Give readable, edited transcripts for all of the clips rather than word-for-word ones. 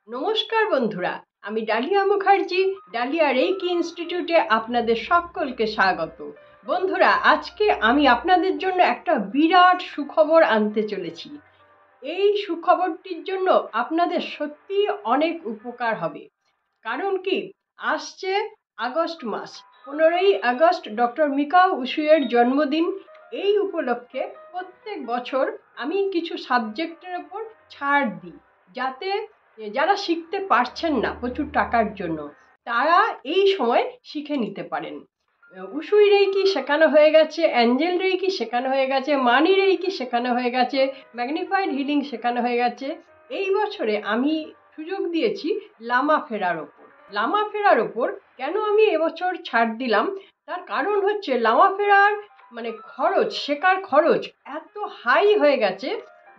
নমস্কার বন্ধুরা, আমি ডালিয়া মুখার্জি। ডালিয়া রেইকি ইনস্টিটিউটে আপনাদের সকলকে স্বাগত। বন্ধুরা, আজকে আমি আপনাদের জন্য একটা বিরাট সুখবর আনতে চলেছি। এই সুখবরটির জন্য আপনাদের সত্যি অনেক উপকার হবে। কারণ কি, আসছে আগস্ট মাস, 15ই আগস্ট ডক্টর মিকাও উশুয়ের জন্মদিন। এই উপলক্ষে প্রত্যেক বছর আমি কিছু সাবজেক্টের ওপর ছাড় দিই, যাতে যারা শিখতে পারছেন না প্রচুর টাকার জন্য, তারা এই সময় শিখে নিতে পারেন। উশুই রেইকি শেখানো হয়ে গেছে, অ্যাঞ্জেল রেইকি শেখানো হয়ে গেছে, মানি রেইকি শেখানো হয়ে গেছে, ম্যাগনিফাইড হিলিং শেখানো হয়ে গেছে। এই বছরে আমি সুযোগ দিয়েছি লামা ফেরার ওপর। লামা ফেরার ওপর কেন আমি এবছর ছাড় দিলাম, তার কারণ হচ্ছে লামা ফেরার খরচ, শেখার খরচ এত হাই হয়ে গেছে,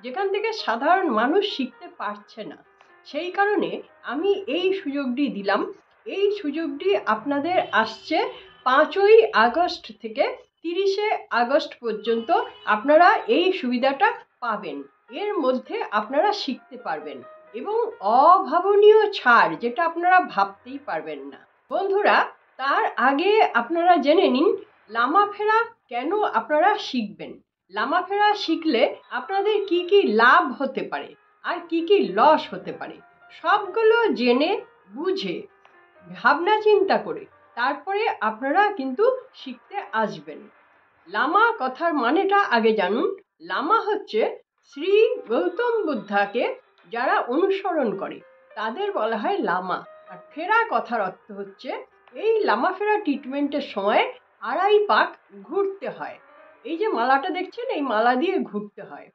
যেখান থেকে সাধারণ মানুষ শিখতে পারছে না। সেই কারণে আমি এই সুযোগটি দিলাম। এই সুযোগটি আপনাদের আসছে 5ই আগস্ট থেকে 30শে আগস্ট পর্যন্ত আপনারা এই সুবিধাটা পাবেন। এর মধ্যে আপনারা শিখতে পারবেন এবং অভাবনীয় ছাড়, যেটা আপনারা ভাবতেই পারবেন না। বন্ধুরা, তার আগে আপনারা জেনে নিন লামা ফেরা কেন আপনারা শিখবেন। লামা ফেরা শিখলে আপনাদের কি কি লাভ হতে পারে আর কি কি লস হতে পারে, সবগুলো জেনে বুঝে ভাবনা চিন্তা করে তারপরে আপনারা কিন্তু শিখতে আসবেন। লামা কথার মানেটা আগে জানুন। লামা হচ্ছে শ্রী গৌতম বুদ্ধাকে যারা অনুসরণ করে তাদের বলা হয় লামা। আর ফেরা কথার অর্থ হচ্ছে এই লামা ফেরা ট্রিটমেন্টের সময় 2.5 পাক ঘুরতে হয়। এই যে মালাটা দেখছেন, এই মালা দিয়ে ঘুরতে হয়,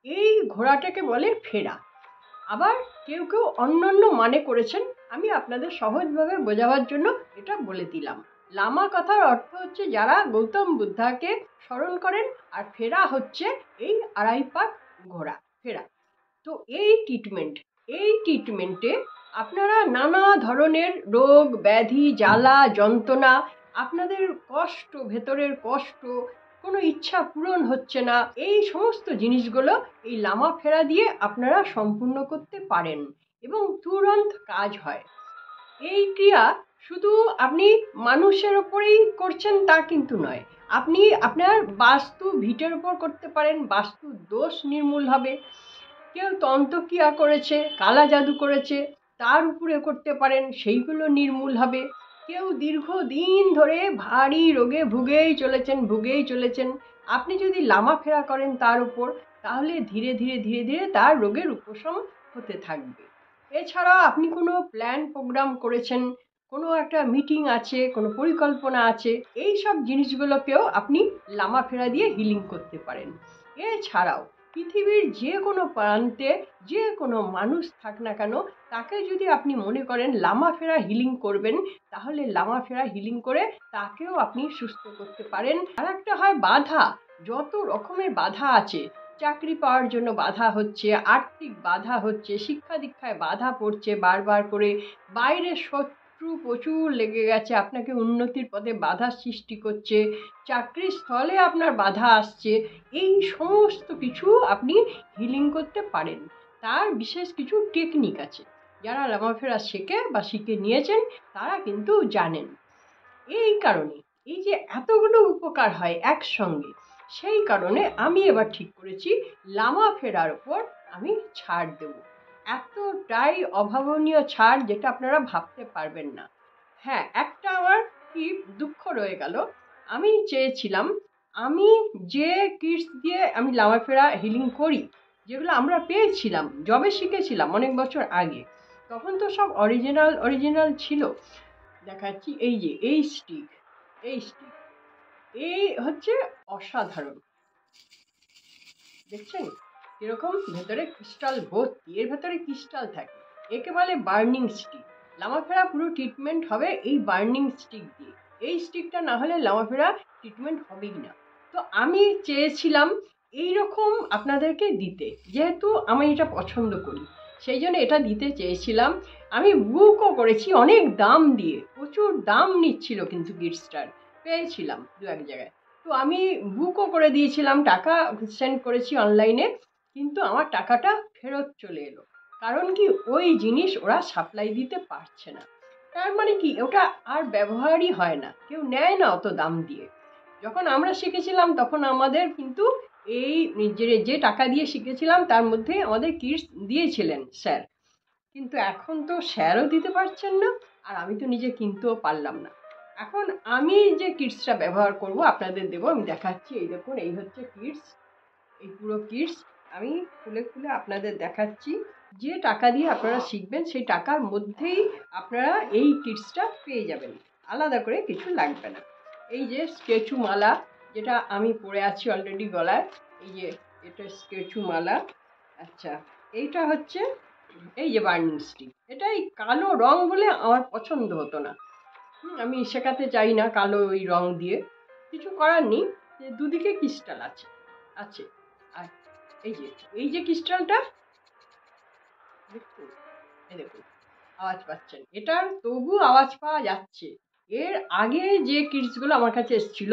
এই ঘোরাটাকে বলে ফেরা। আবার কেউ কেউ অন্যান্য মানে করেছেন, আমি আপনাদের সহজভাবে বোঝাবার জন্য এটা বলে দিলাম। লামা কথার অর্থ হচ্ছে যারা গৌতম বুদ্ধাকে স্মরণ করেন, আর ফেরা হচ্ছে এই 2.5 পাক ঘোরা, ফেরা। তো এই ট্রিটমেন্টে আপনারা নানা ধরনের রোগ ব্যাধি, জ্বালা যন্ত্রণা, আপনাদের কষ্ট, ভেতরের কষ্ট, কোনো ইচ্ছা পূরণ হচ্ছে না, এই সমস্ত জিনিসগুলো এই লামা ফেরা দিয়ে আপনারা সম্পূর্ণ করতে পারেন এবং তুরন্ত কাজ হয়। এই ক্রিয়া শুধু আপনি মানুষের ওপরেই করছেন তা কিন্তু নয়, আপনি আপনার বাস্তু ভিটের ওপর করতে পারেন, বাস্তু দোষ নির্মূল হবে। কেউ তন্ত্রক্রিয়া করেছে, কালা জাদু করেছে, তার উপরে করতে পারেন, সেইগুলো নির্মূল হবে। কেউ দীর্ঘদিন ধরে ভারী রোগে ভুগেই চলেছেন, আপনি যদি লামা ফেরা করেন তার উপর, তাহলে ধীরে ধীরে ধীরে ধীরে তার রোগের উপশম হতে থাকবে। এছাড়াও আপনি কোনো প্ল্যান প্রোগ্রাম করেছেন, কোনো একটা মিটিং আছে, কোনো পরিকল্পনা আছে, এই সব জিনিসগুলোকেও আপনি লামা ফেরা দিয়ে হিলিং করতে পারেন। এছাড়াও পৃথিবীর যে কোনো প্রান্তে যে কোনো মানুষ থাক না কেন, তাকে যদি আপনি মনে করেন লামা ফেরা হিলিং করবেন, তাহলে লামা ফেরা হিলিং করে তাকেও আপনি সুস্থ করতে পারেন। আর একটা হয় বাধা, যত রকমের বাধা আছে, চাকরি পাওয়ার জন্য বাধা হচ্ছে, আর্থিক বাধা হচ্ছে, শিক্ষা দীক্ষায় বাধা পড়ছে বারবার করে, বাইরের শত্রু প্রচুর লেগে গেছে, আপনাকে উন্নতির পথে বাধা সৃষ্টি করছে, চাকরির স্থলে আপনার বাধা আসছে, এই সমস্ত কিছু আপনি হিলিং করতে পারেন। তার বিশেষ কিছু টেকনিক আছে, যারা লামা ফেরা শেখে বা শিখে নিয়েছেন তারা কিন্তু জানেন। এই কারণে এই যে এতগুলো উপকার হয় একসঙ্গে, সেই কারণে আমি এবার ঠিক করেছি লামা ফেরার ওপর আমি ছাড় দেব। এতটাই অভাবনীয় ছাড়, যেটা আপনারা ভাবতে পারবেন না। হ্যাঁ, একটা আমার কি দুঃখ রয়ে গেল, আমি চেয়েছিলাম আমি যে কিটস দিয়ে আমি লামা ফেরা হিলিং করি, যেগুলো আমরা পেয়েছিলাম যবে শিখেছিলাম অনেক বছর আগে, তখন তো সব অরিজিনাল ছিল। দেখাচ্ছি, এই যে এই স্টিক এই হচ্ছে অসাধারণ, দেখছেন কিরকম ভেতরে ক্রিস্টাল ভর্তি, এর ভেতরে ক্রিস্টাল থাকে, একে বলে বার্নিং স্টিক। লামা ফেরা পুরো ট্রিটমেন্ট হবে এই বার্নিং স্টিক দিয়ে। এই স্টিকটা না হলে লামা ফেরা ট্রিটমেন্ট হবেই না। তো আমি চেয়েছিলাম এইরকম আপনাদেরকে দিতে, যেহেতু আমি এটা পছন্দ করি, সেই জন্য এটা দিতে চেয়েছিলাম। আমি বুকও করেছি অনেক দাম দিয়ে, প্রচুর দাম নিচ্ছিল কিন্তু গিফটসটার, পেয়েছিলাম দু এক জায়গায়। তো আমি বুকও করে দিয়েছিলাম, টাকা সেন্ড করেছি অনলাইনে, কিন্তু আমার টাকাটা ফেরত চলে এলো। কারণ কি ওই জিনিস ওরা সাপ্লাই দিতে পারছে না। তার মানে কি ওটা আর ব্যবহারই হয় না, কেউ নেয় না অত দাম দিয়ে। যখন আমরা শিখেছিলাম তখন আমাদের কিন্তু এই যে টাকা দিয়ে শিখেছিলাম তার মধ্যে আমাদের কিটস দিয়েছিলেন স্যার, কিন্তু এখন তো স্যারও দিতে পারছেন না, আর আমি তো নিজে কিনতেও পারলাম না। এখন আমি যে কিটসটা ব্যবহার করব আপনাদের দেবো, আমি দেখাচ্ছি। এই দেখুন, এই হচ্ছে কিটস, এই পুরো কিটস আমি খুলে খুলে আপনাদের দেখাচ্ছি। যে টাকা দিয়ে আপনারা শিখবেন সেই টাকার মধ্যেই আপনারা এই কিটসটা পেয়ে যাবেন, আলাদা করে কিছু লাগবে না। এই যে স্কেচু মালা, যেটা আমি পরে আছি অলরেডি গলায়, এই যে এটা স্কেচু মালা। আচ্ছা, এইটা হচ্ছে এই যে বার্নিং স্টিক। এটা এই কালো রং বলে আমার পছন্দ হতো না, আমি শেখাতে চাই না কালো ওই রং দিয়ে, কিছু করার নেই, যে দুদিকে ক্রিস্টাল আছে আছে আর এই যে ক্রিস্টালটা দেখুন, এই দেখুন আওয়াজ পাচ্ছেন, এটার তবু আওয়াজ পাওয়া যাচ্ছে। এর আগে যে কিটসগুলো আমার কাছে এসেছিল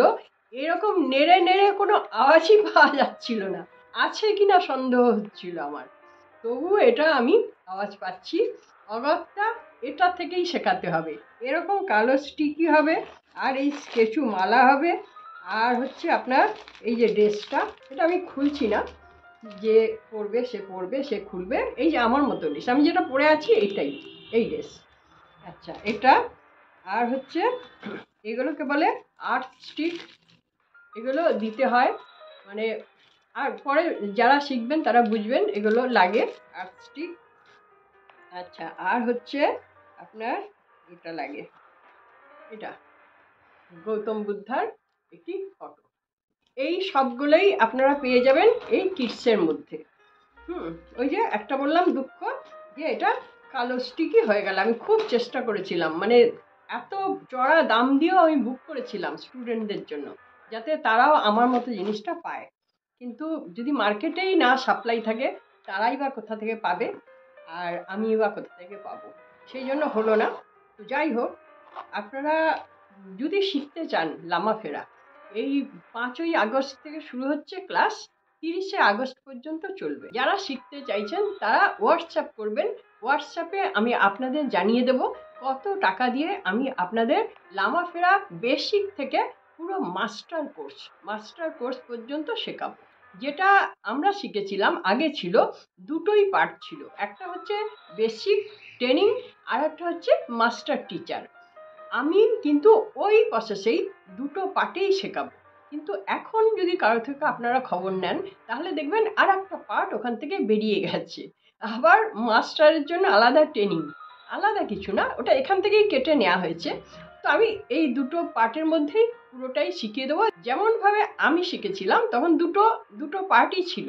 এরকম নেড়ে নেড়ে কোনো আওয়াজই পাওয়া যাচ্ছিল না, আছে কিনা সন্দেহ হচ্ছিল আমার, তবু এটা আমি আওয়াজ পাচ্ছি। অগত্যা এটা থেকেই শেখাতে হবে। এরকম কালো স্টিকি হবে, আর এই স্কেচু মালা হবে, আর হচ্ছে আপনার এই যে ড্রেসটা, এটা আমি খুলছি না, যে পরবে সে পরবে, সে খুলবে। এই যে আমার মতো ড্রেস, আমি যেটা পরে আছি এইটাই, এই ড্রেস। আচ্ছা, এটা আর হচ্ছে এগুলোকে বলে আর্ট স্টিক, এগুলো দিতে হয়, মানে আর পরে যারা শিখবেন তারা বুঝবেন এগুলো লাগে, আর্ট স্টিক। আচ্ছা, আর হচ্ছে আপনার এটা লাগে, এটা গৌতম বুদ্ধার একটি ফটো। এই সবগুলোই আপনারা পেয়ে যাবেন এই কিটসের মধ্যে। ওই যে একটা বললাম দুঃখ, যে এটা কালো স্টিকি হয়ে গেল। আমি খুব চেষ্টা করেছিলাম, মানে এত চড়া দাম দিয়েও আমি বুক করেছিলাম স্টুডেন্টদের জন্য, যাতে তারাও আমার মতো জিনিসটা পায়। কিন্তু যদি মার্কেটেই না সাপ্লাই থাকে, তারাই বা কোথা থেকে পাবে, আর আমি বা কোথা থেকে পাবো, সেই জন্য হলো না। তো যাই হোক, আপনারা যদি শিখতে চান লামা ফেরা, এই 5ই আগস্ট থেকে শুরু হচ্ছে ক্লাস, 30শে আগস্ট পর্যন্ত চলবে। যারা শিখতে চাইছেন তারা হোয়াটসঅ্যাপ করবেন, হোয়াটসঅ্যাপে আমি আপনাদের জানিয়ে দেব কত টাকা দিয়ে আমি আপনাদের লামা ফেরা বেসিক থেকে পুরো মাস্টার কোর্স পর্যন্ত শেখাবো। যেটা আমরা শিখেছিলাম আগে ছিল দুটোই পার্ট ছিল, একটা হচ্ছে বেসিক ট্রেনিং, আর একটা হচ্ছে মাস্টার টিচার। আমি কিন্তু ওই প্রসেসেই দুটো পার্টেই শেখাবো। কিন্তু এখন যদি কারো থেকে আপনারা খবর নেন, তাহলে দেখবেন আর একটা পার্ট ওখান থেকে বেরিয়ে গেছে, আবার মাস্টারের জন্য আলাদা ট্রেনিং, আলাদা কিছু না, ওটা এখান থেকেই কেটে নেওয়া হয়েছে। তো আমি এই দুটো পার্টের মধ্যেই পুরোটাই শিখিয়ে দেবো। যেমনভাবে আমি শিখেছিলাম তখন দুটো পার্টই ছিল,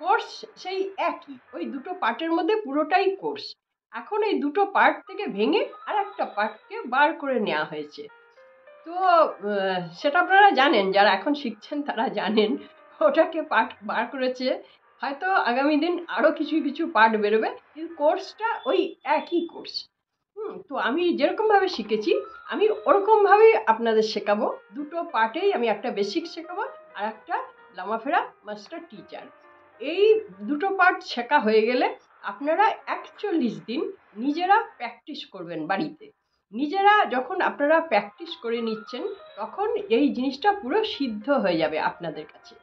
কোর্স সেই একই, ওই দুটো পার্টের মধ্যে পুরোটাই কোর্স। এখন এই দুটো পার্ট থেকে ভেঙে আর একটা পার্টকে বার করে নেওয়া হয়েছে। তো সেটা আপনারা জানেন, যারা এখন শিখছেন তারা জানেন ওটাকে পার্ট বার করেছে। হয়তো আগামী দিন আরও কিছু কিছু পার্ট বেরোবে, কিন্তু কোর্সটা ওই একই কোর্স। তো আমি যেরকমভাবে শিখেছি আমি ওরকমভাবেই আপনাদের শেখাবো। দুটো পার্টেই আমি একটা বেসিক শেখাবো আর একটা লামাফেরা মাস্টার টিচার। এই দুটো পার্ট শেখা হয়ে গেলে আপনারা 41 দিন নিজেরা প্র্যাকটিস করবেন বাড়িতে। নিজেরা যখন আপনারা প্র্যাকটিস করে নিচ্ছেন, তখন এই জিনিসটা পুরো সিদ্ধ হয়ে যাবে আপনাদের কাছে।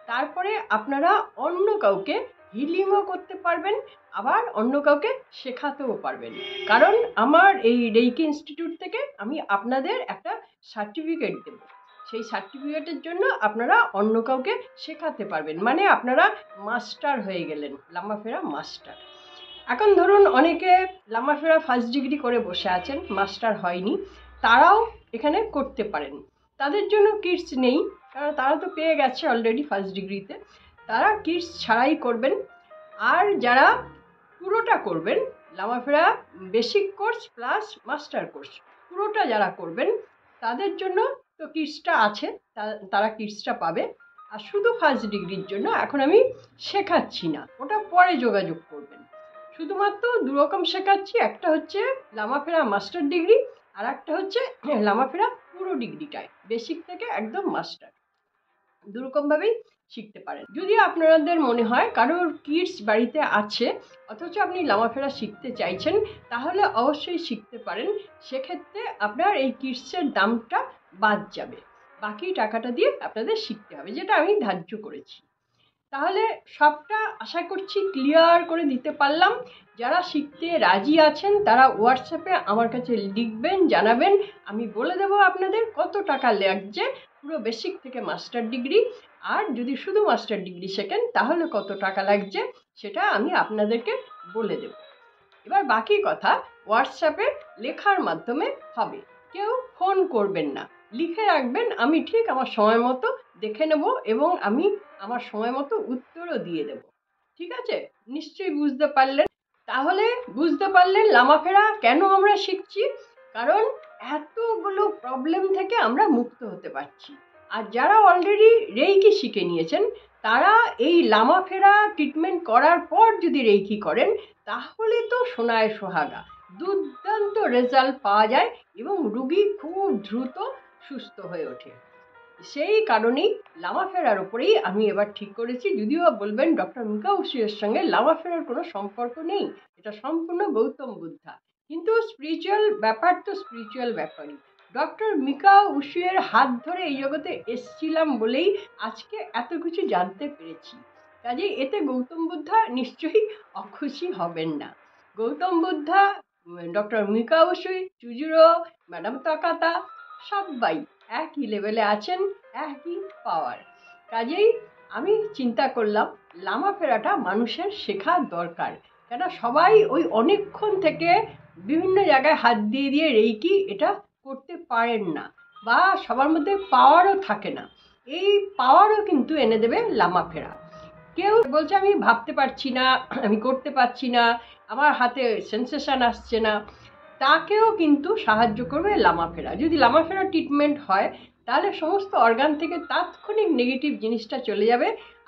তারপরে আপনারা অন্য কাউকে হিলিংও করতে পারবেন, আবার অন্য কাউকে শেখাতেও পারবেন। কারণ আমার এই রেইকি ইনস্টিটিউট থেকে আমি আপনাদের একটা সার্টিফিকেট দেব, সেই সার্টিফিকেটের জন্য আপনারা অন্য কাউকে শেখাতে পারবেন, মানে আপনারা মাস্টার হয়ে গেলেন, লামাফেরা মাস্টার। এখন ধরুন অনেকে লামাফেরা ফার্স্ট ডিগ্রি করে বসে আছেন, মাস্টার হয়নি, তারাও এখানে করতে পারেন। তাদের জন্য কিটস নেই, কারণ তারা তো পেয়ে গেছে অলরেডি ফার্স্ট ডিগ্রিতে, তারা কিটস ছাড়াই করবেন। আর যারা পুরোটা করবেন, লামাফেরা basic course plus master course পুরোটা যারা করবেন, তাদের জন্য তো কিটসটা আছে, তারা কিটসটা পাবে। আর শুধু ফার্স্ট ডিগ্রির জন্য এখন আমি শেখাচ্ছি না, ওটা পরে যোগাযোগ করবেন। শুধুমাত্র দুরকম শেখাচ্ছি, একটা হচ্ছে লামাফেরা মাস্টার ডিগ্রি, আর একটা হচ্ছে লামাফেরা পুরো ডিগ্রিটায় বেসিক থেকে একদম মাস্টার, দুরকমভাবেই শিখতে পারেন। যদি আপনাদের মনে হয় কারোর কিডস বাড়িতে আছে অথচ আপনি লামাফেরা শিখতে চাইছেন, তাহলে অবশ্যই শিখতে পারেন। সেক্ষেত্রে আপনার এই কিডসের দামটা বাদ যাবে, বাকি টাকাটা দিয়ে আপনাদের শিখতে হবে, যেটা আমি ধার্য করেছি। তাহলে সবটা আশা করছি ক্লিয়ার করে দিতে পারলাম। যারা শিখতে রাজি আছেন তারা হোয়াটসঅ্যাপে আমার কাছে লিখবেন, জানাবেন। আমি বলে দেবো আপনাদের কত টাকা লাগছে পুরো বেসিক থেকে মাস্টার ডিগ্রি। আর যদি শুধু মাস্টার ডিগ্রি শেখেন তাহলে কত টাকা লাগছে সেটা আমি আপনাদেরকে বলে দেব। এবার বাকি কথা হোয়াটসঅ্যাপে লেখার মাধ্যমে হবে, কেউ ফোন করবেন না, লিখে রাখবেন। আমি ঠিক আমার সময় মতো দেখে নেব এবং আমি আমার সময় মতো উত্তরও দিয়ে দেব। ঠিক আছে? নিশ্চয়ই বুঝতে পারলেন। তাহলে বুঝতে পারলেন লামাফেরা কেন আমরা শিখছি, কারণ এতগুলো প্রবলেম থেকে আমরা মুক্ত হতে পারছি। আর যারা অলরেডি রেইকি শিখে নিয়েছেন তারা এই লামাফেরা ট্রিটমেন্ট করার পর যদি রেইকি করেন তাহলে তো সোনায় সোহাগা, দুর্দান্ত রেজাল্ট পাওয়া যায় এবং রুগী খুব দ্রুত সুস্থ হয়ে ওঠে। সেই কারণেই লামাফেরার উপরেই আমি এবার ঠিক করেছি। যদিও বলবেন ডক্টর মিকা উশিয়ের সঙ্গে লামাফেরার কোনো সম্পর্ক নেই, এটা সম্পূর্ণ গৌতম বুদ্ধা, কিন্তু স্পিরিচুয়াল ব্যাপার তো স্পিরিচুয়াল ব্যাপারই। ডক্টর মিকা উশিয়ের হাত ধরে এই জগতে এসছিলাম বলেই আজকে এত কিছু জানতে পেরেছি। কাজেই এতে গৌতম বুদ্ধা নিশ্চয়ই অখুশি হবেন না। গৌতম বুদ্ধা, ডক্টর মিকা উশি, চুজুরো, ম্যাডাম তাকাতা সবাই একই লেভেলে আছেন, একই পাওয়ার। কাজেই আমি চিন্তা করলাম লামাফেরাটা মানুষের শেখা দরকার, কেন সবাই ওই অনেকক্ষণ থেকে বিভিন্ন জায়গায় হাত দিয়ে দিয়ে রেইকি এটা করতে পারেন না, বা সবার মধ্যে পাওয়ারও থাকে না। এই পাওয়ারও কিন্তু এনে দেবে লামাফেরা। কেউ বলছে আমি ভাবতে পারছি না, আমি করতে পারছি না, আমার হাতে সেন্সেশন আসছে না, তাকেও কিন্তু সাহায্য করবে লামাফেরা। যদি লামাফেরা ট্রিটমেন্ট হয় তাহলে সমস্ত অর্গান থেকে তাৎক্ষণিক নেগেটিভ জিনিসটা চলে যাবে,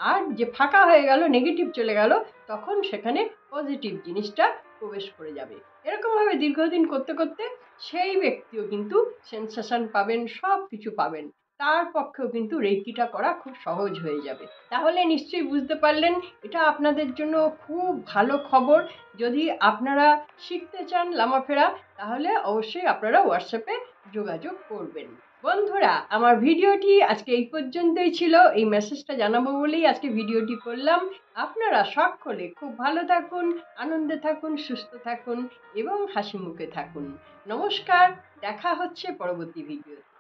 আর যে ফাঁকা হয়ে গেল, নেগেটিভ চলে গেল, তখন সেখানে পজিটিভ জিনিসটা প্রবেশ করে যাবে। এরকমভাবে দীর্ঘদিন করতে করতে সেই ব্যক্তিও কিন্তু সেন্সেশন পাবেন, সব কিছু পাবেন, তার পক্ষেও কিন্তু রেকিটা করা খুব সহজ হয়ে যাবে। তাহলে নিশ্চয়ই বুঝতে পারলেন এটা আপনাদের জন্য খুব ভালো খবর। যদি আপনারা শিখতে চান লামাফেরা তাহলে অবশ্যই আপনারা হোয়াটসঅ্যাপে যোগাযোগ করবেন। বন্ধুরা, আমার ভিডিওটি আজকে এই পর্যন্তই ছিল। এই মেসেজটা জানাবো বলেই আজকে ভিডিওটি করলাম। আপনারা সকলে খুব ভালো থাকুন, আনন্দে থাকুন, সুস্থ থাকুন এবং হাসি মুখে থাকুন। নমস্কার, দেখা হচ্ছে পরবর্তী ভিডিওতে।